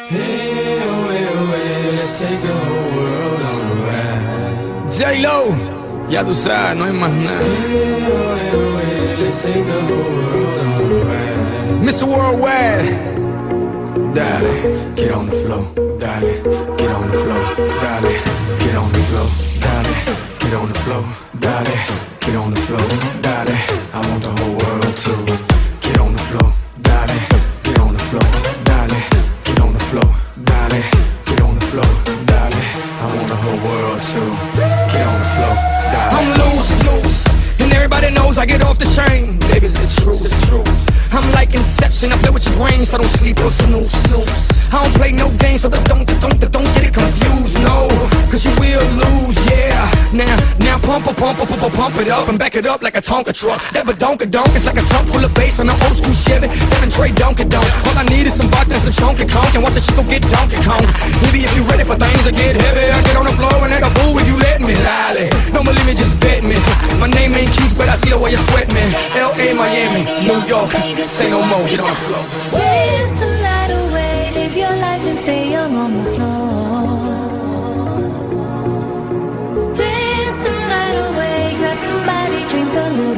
Hey, away, away, let's take the whole world on a ride. J-Lo, ya tú sabes, no hay más nada. Hey, away, away, let's take the whole world on a ride. Mr. Worldwide, dale, get on the floor, dale, get on the floor, dale, get on the floor, dale, get on the floor, dale, get on the floor, dale. I want the whole world to get on the floor, dale, get on the floor, dale, get on the floor, dale, get on the floor, dale. I want the whole world to get on the floor, dale. I'm loose, and everybody knows I get off the chain. Baby's the truth, the truth. I'm like Inception, I play with your brain, so don't sleep or snooze. I don't play no games, so don't get it confused, no. Cause you will lose, yeah. Now pump it up and back it up like a Tonka truck. That badonka-donk is like a trunk full of bass on an old school Chevy 7-tray Donkey-Donk. All I need is some vodka and some chunky conk, and watch the chico get Donkey Kong. Baby, if you ready for things to get heavy, I get on the floor and act a fool if you let me. Lolly, don't believe me, just bet me. My name ain't Keith, but I see the way you sweat me. L.A., Miami, New York, say no more, get on the floor. Dance the night away, live your life and stay young on the floor. Dance the night away, grab somebody, drink a little.